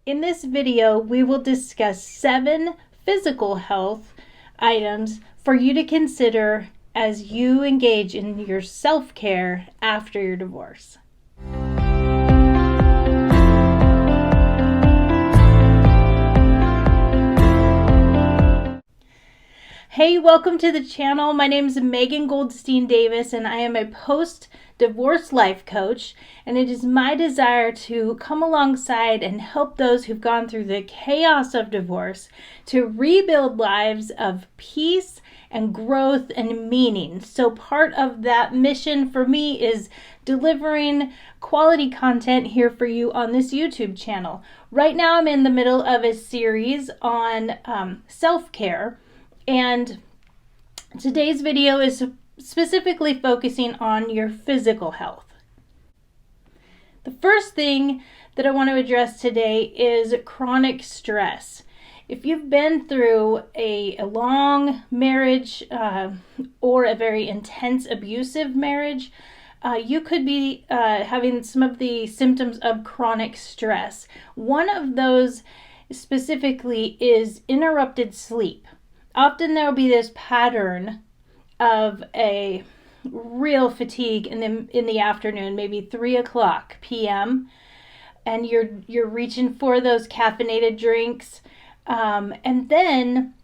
In this video, we will discuss 7 physical health items for you to consider as you engage in your self-care after your divorce. Hey, welcome to the channel. My name is Megan Goldstein Davis, and I am a post-divorce life coach. And it is my desire to come alongside and help those who've gone through the chaos of divorce to rebuild lives of peace and growth and meaning. So part of that mission for me is delivering quality content here for you on this YouTube channel. Right now, I'm in the middle of a series on self-care. And today's video is specifically focusing on your physical health. The first thing that I want to address today is chronic stress. If you've been through a long marriage or a very intense abusive marriage, you could be having some of the symptoms of chronic stress. One of those specifically is interrupted sleep. Often there will be this pattern of a real fatigue in the afternoon, maybe 3:00 p.m., and you're reaching for those caffeinated drinks, and then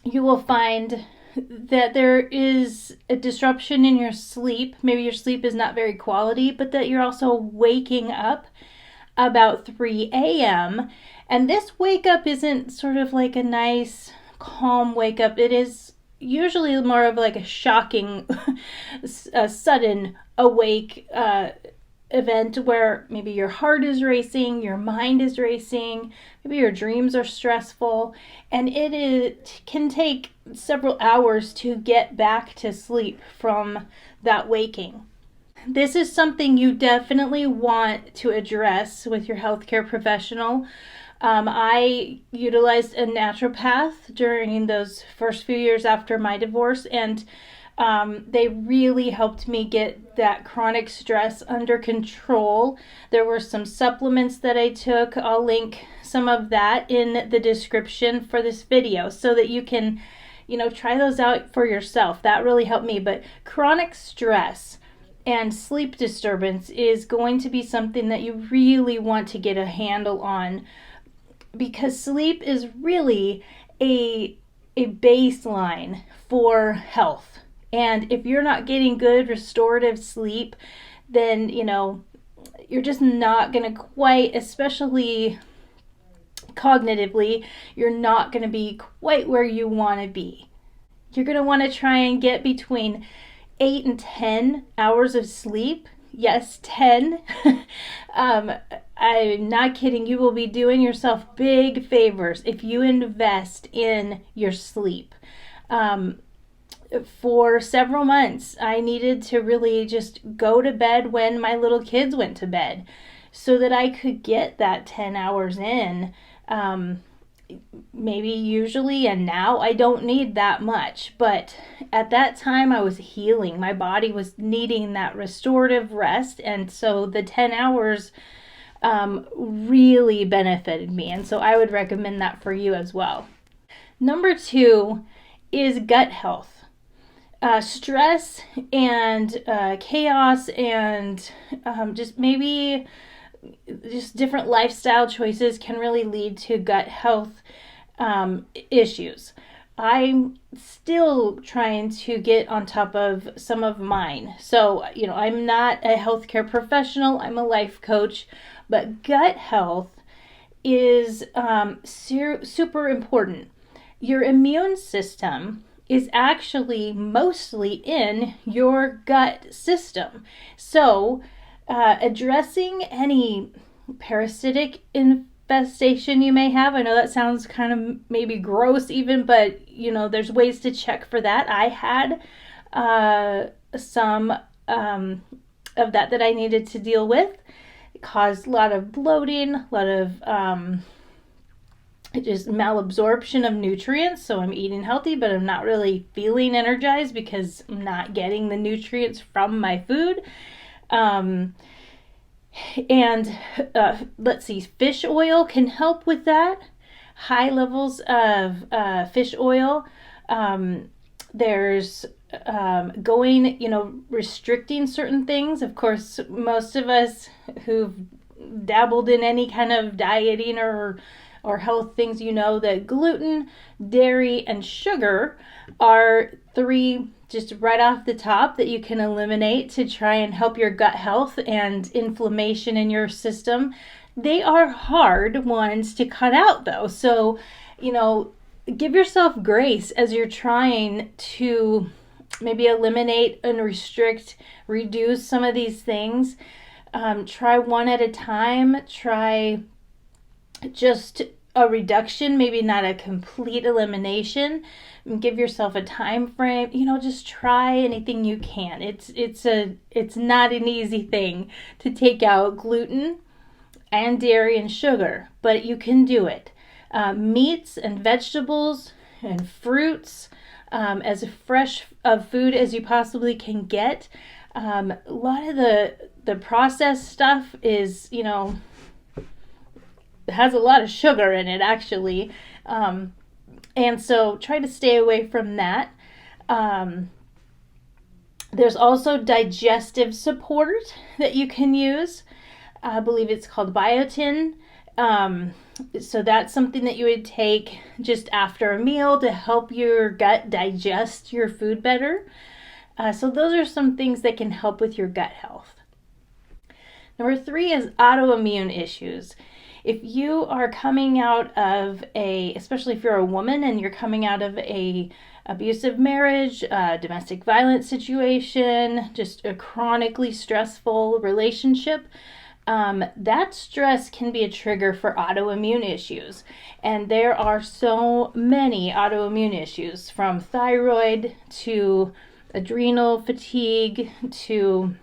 you will find that there is a disruption in your sleep. Maybe your sleep is not very quality, but that you're also waking up about 3 a.m. And this wake up isn't sort of like a nice calm wake up. It is usually more of like a shocking, a sudden awake event where maybe your heart is racing, your mind is racing, maybe your dreams are stressful, and it can take several hours to get back to sleep from that waking. This is something you definitely want to address with your healthcare professional. I utilized a naturopath during those first few years after my divorce, and they really helped me get that chronic stress under control. There were some supplements that I took. I'll link some of that in the description for this video so that you can, try those out for yourself. That really helped me. But chronic stress and sleep disturbance is going to be something that you really want to get a handle on, because sleep is really a baseline for health. And if you're not getting good restorative sleep, then you're just not going to quite, especially cognitively, you're not going to be quite where you want to be. You're going to want to try and get between 8 and 10 hours of sleep. Yes, 10. I'm not kidding. You will be doing yourself big favors if you invest in your sleep. For several months, I needed to really just go to bed when my little kids went to bed so that I could get that 10 hours in. Maybe usually, and now I don't need that much, but at that time I was healing. My body was needing that restorative rest, and so the 10 hours really benefited me, and so I would recommend that for you as well. Number 2 is gut health. Stress and chaos and just different lifestyle choices can really lead to gut health issues. I'm still trying to get on top of some of mine. So, I'm not a healthcare professional, I'm a life coach, but gut health is super important. Your immune system is actually mostly in your gut system. So, addressing any parasitic infestation you may have. I know that sounds kind of maybe gross even, but there's ways to check for that. I had some of that I needed to deal with. It caused a lot of bloating, a lot of just malabsorption of nutrients. So I'm eating healthy, but I'm not really feeling energized because I'm not getting the nutrients from my food. And let's see, fish oil can help with that. High levels of fish oil. There's restricting certain things. Of course, most of us who've dabbled in any kind of dieting or health things, that gluten, dairy, and sugar are three just right off the top that you can eliminate to try and help your gut health and inflammation in your system. They are hard ones to cut out, though. So, give yourself grace as you're trying to maybe eliminate and reduce some of these things. Try one at a time. Try just a reduction, maybe not a complete elimination. Give yourself a time frame. Just try anything you can. It's not an easy thing to take out gluten and dairy and sugar, but you can do it. Meats and vegetables and fruits, as fresh of food as you possibly can get. A lot of the processed stuff is, has a lot of sugar in it, actually. And so try to stay away from that. There's also digestive support that you can use. I believe it's called biotin. So that's something that you would take just after a meal to help your gut digest your food better. So those are some things that can help with your gut health. Number 3 is autoimmune issues. If you are coming out of especially if you're a woman and you're coming out of a abusive marriage, domestic violence situation, just a chronically stressful relationship, that stress can be a trigger for autoimmune issues. And there are so many autoimmune issues, from thyroid to adrenal fatigue to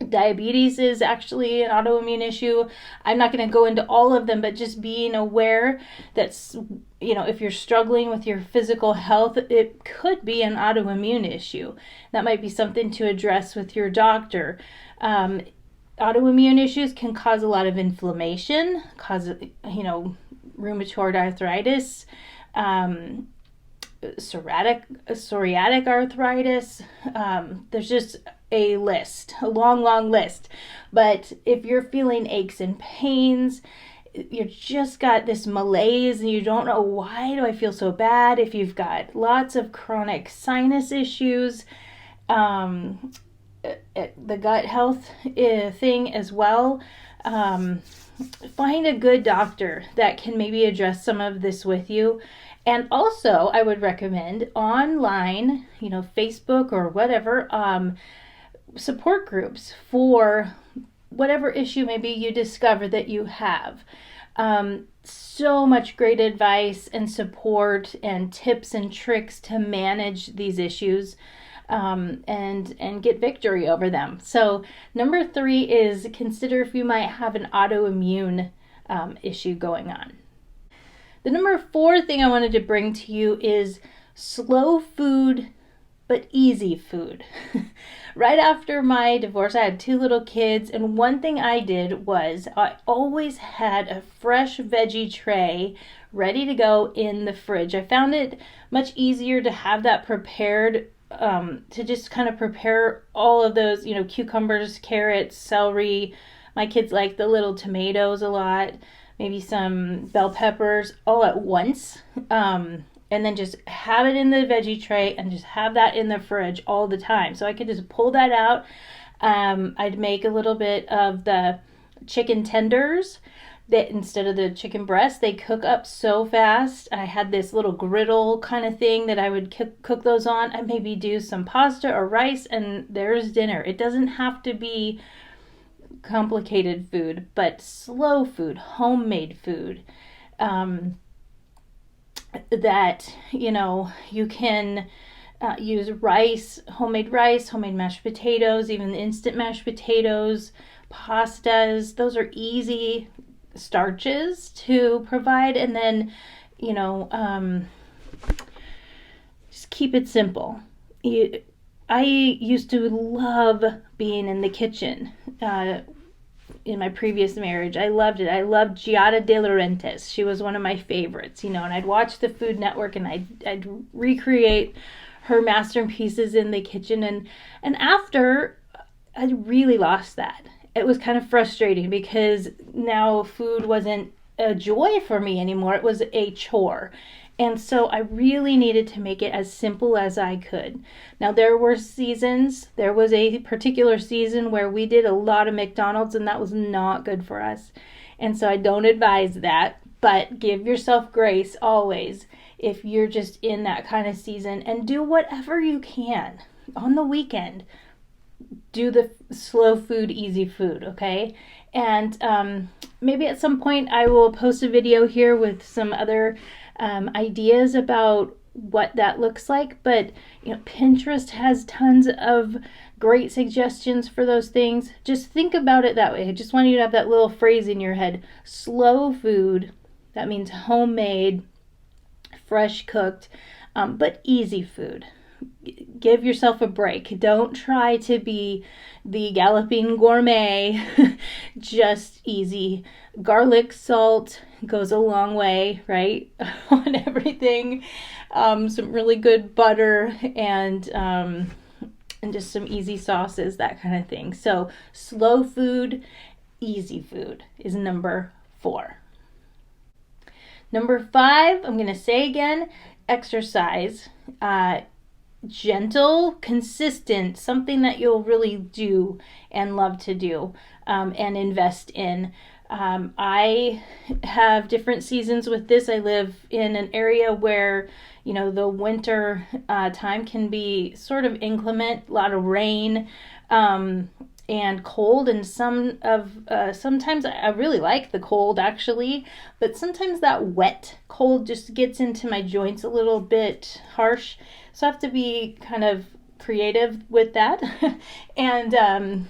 diabetes is actually an autoimmune issue. I'm not going to go into all of them, but just being aware that, if you're struggling with your physical health, it could be an autoimmune issue. That might be something to address with your doctor. Autoimmune issues can cause a lot of inflammation, cause, rheumatoid arthritis, psoriatic arthritis. There's just a long list. But if you're feeling aches and pains, you just got this malaise and you don't know, why do I feel so bad? If you've got lots of chronic sinus issues, the gut health thing as well, find a good doctor that can maybe address some of this with you. And also, I would recommend online, Facebook or whatever, support groups for whatever issue maybe you discover that you have. So much great advice and support and tips and tricks to manage these issues, and get victory over them. So number 3 is consider if you might have an autoimmune issue going on. The number 4 thing I wanted to bring to you is slow food, but easy food. Right after my divorce, I had 2 little kids, and one thing I did was I always had a fresh veggie tray ready to go in the fridge. I found it much easier to have that prepared, to just kind of prepare all of those, cucumbers, carrots, celery. My kids like the little tomatoes a lot, maybe some bell peppers all at once. And then just have it in the veggie tray and just have that in the fridge all the time. So I could just pull that out. I'd make a little bit of the chicken tenders that instead of the chicken breast, they cook up so fast. I had this little griddle kind of thing that I would cook those on. I maybe do some pasta or rice, and there's dinner. It doesn't have to be complicated food, but slow food, homemade food. That you can use rice, homemade mashed potatoes, even instant mashed potatoes, pastas. Those are easy starches to provide, and then just keep it simple. I used to love being in the kitchen. in my previous marriage. I loved it. I loved Giada De Laurentiis. She was one of my favorites, and I'd watch the Food Network, and I'd recreate her masterpieces in the kitchen. And after, I really lost that. It was kind of frustrating because now food wasn't a joy for me anymore. It was a chore. And so I really needed to make it as simple as I could. Now, there were seasons. There was a particular season where we did a lot of McDonald's, and that was not good for us. And so I don't advise that, but give yourself grace always if you're just in that kind of season, and do whatever you can on the weekend. Do the slow food, easy food, okay? And maybe at some point I will post a video here with some other ideas about what that looks like. But Pinterest has tons of great suggestions for those things. Just think about it that way. I just want you to have that little phrase in your head: slow food. That means homemade, fresh cooked, but easy food. Give yourself a break. Don't try to be the galloping gourmet. Just easy. Garlic, salt goes a long way, right? On everything. Some really good butter and just some easy sauces, that kind of thing. So slow food, easy food is number 4. Number 5, I'm going to say again, exercise. Gentle, consistent, something that you'll really do and love to do, and invest in. I have different seasons with this. I live in an area where, the winter time can be sort of inclement, a lot of rain, and cold, and sometimes I really like the cold actually, but sometimes that wet cold just gets into my joints a little bit harsh. So I have to be kind of creative with that. And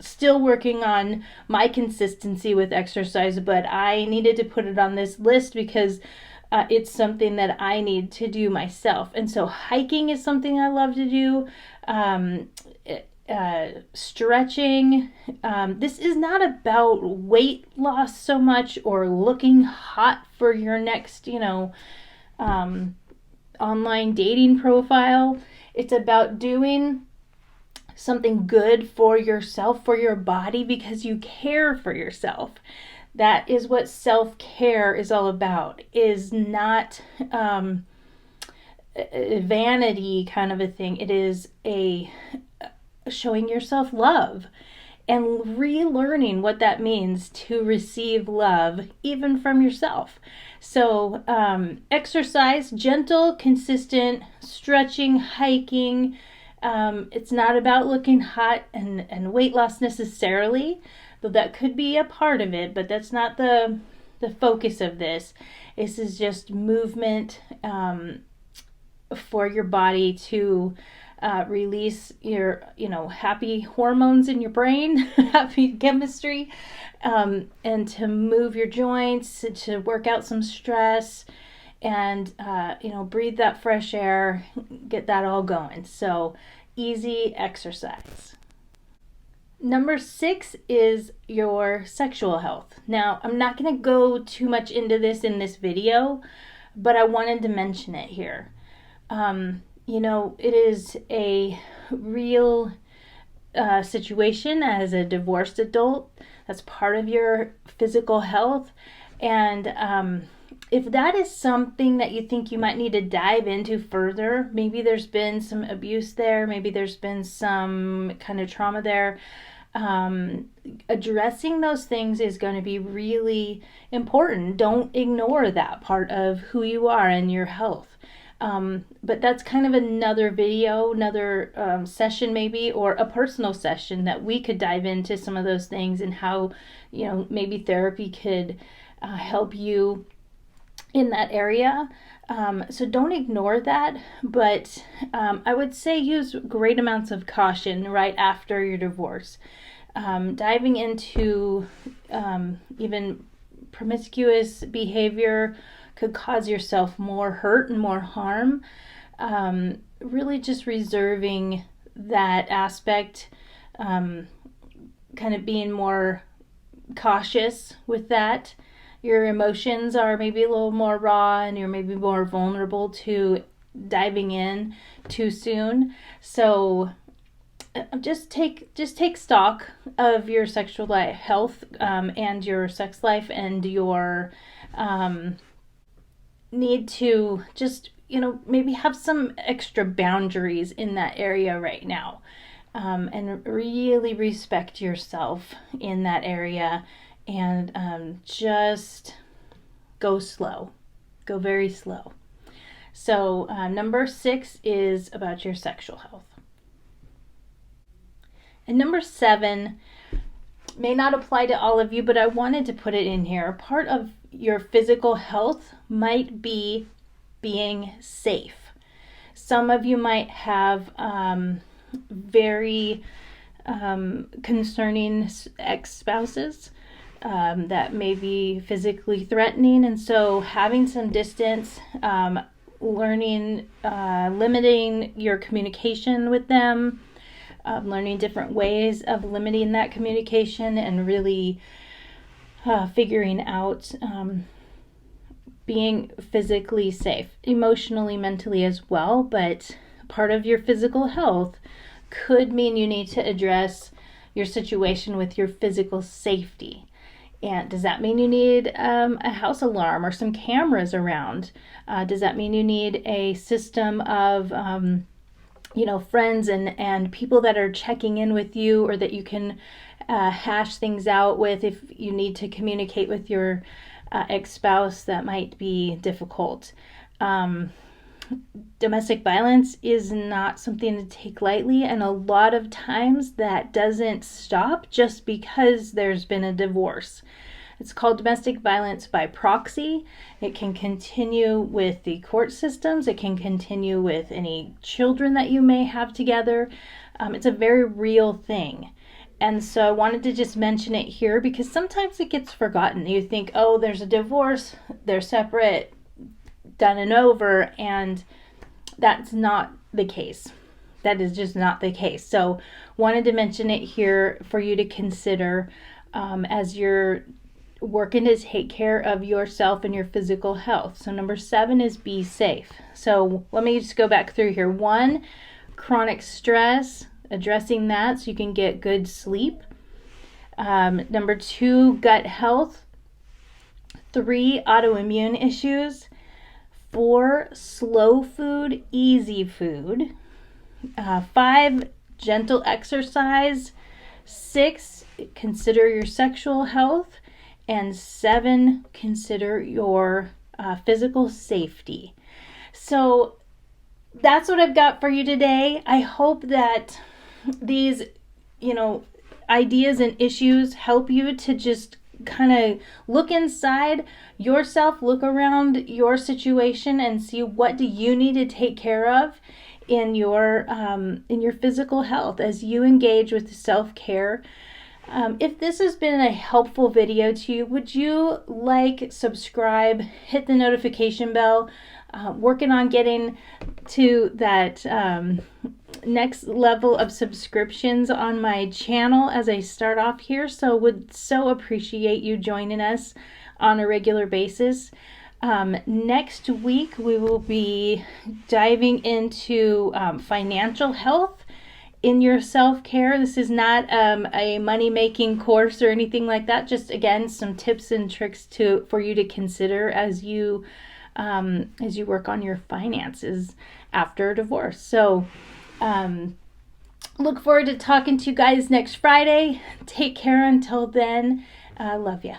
still working on my consistency with exercise, but I needed to put it on this list because it's something that I need to do myself. And so hiking is something I love to do. Stretching. This is not about weight loss so much or looking hot for your next, online dating profile. It's about doing something good for yourself, for your body, because you care for yourself. That is what self-care is all about, is not vanity kind of a thing. It is a showing yourself love and relearning what that means to receive love even from yourself. So exercise, gentle, consistent, stretching, hiking. It's not about looking hot and weight loss necessarily, though that could be a part of it, but that's not the focus of this. This is just movement for your body to release your, happy hormones in your brain, happy chemistry, and to move your joints, to work out some stress, and, breathe that fresh air, get that all going. So easy exercise. Number 6 is your sexual health. Now, I'm not going to go too much into this in this video, but I wanted to mention it here. It is a real situation as a divorced adult. That's part of your physical health. And if that is something that you think you might need to dive into further, maybe there's been some abuse there, maybe there's been some kind of trauma there, addressing those things is going to be really important. Don't ignore that part of who you are and your health. But that's kind of another video, another session maybe, or a personal session that we could dive into some of those things and how, maybe therapy could help you in that area. So don't ignore that, but I would say use great amounts of caution right after your divorce. Diving into even promiscuous behavior could cause yourself more hurt and more harm. Really just reserving that aspect, kind of being more cautious with that. Your emotions are maybe a little more raw, and you're maybe more vulnerable to diving in too soon. So just take stock of your sexual life health, and your sex life, and your need to just maybe have some extra boundaries in that area right now, and really respect yourself in that area, and just go slow, go very slow. So number 6 is about your sexual health. And number 7 may not apply to all of you, but I wanted to put it in here. Part of your physical health might be being safe. Some of you might have very concerning ex-spouses that may be physically threatening, and so having some distance, learning, limiting your communication with them, learning different ways of limiting that communication, and really figuring out being physically safe, emotionally, mentally as well. But part of your physical health could mean you need to address your situation with your physical safety. And does that mean you need a house alarm or some cameras around? Does that mean you need a system of friends and people that are checking in with you, or that you can hash things out with if you need to communicate with your ex-spouse? That might be difficult. Domestic violence is not something to take lightly, and a lot of times that doesn't stop just because there's been a divorce. It's called domestic violence by proxy. It can continue with the court systems. It can continue with any children that you may have together. It's a very real thing. And so I wanted to just mention it here because sometimes it gets forgotten. You think, oh, there's a divorce, they're separate, done and over, and that's not the case. That is just not the case. So wanted to mention it here for you to consider as you're working to take care of yourself and your physical health. So number 7 is be safe. So let me just go back through here. 1, chronic stress, addressing that so you can get good sleep. Number 2, gut health. 3, autoimmune issues. 4, slow food, easy food. 5, gentle exercise. 6, consider your sexual health. And 7, consider your physical safety. So that's what I've got for you today. I hope that these, ideas and issues help you to just kind of look inside yourself, look around your situation, and see what do you need to take care of in your physical health as you engage with self-care. If this has been a helpful video to you, would you like, subscribe, hit the notification bell? Working on getting to that next level of subscriptions on my channel as I start off here. So would so appreciate you joining us on a regular basis. Next week, we will be diving into financial health in your self-care. This is not a money-making course or anything like that. Just again, some tips and tricks for you to consider as you work on your finances after a divorce. So look forward to talking to you guys next Friday. Take care until then. Love ya.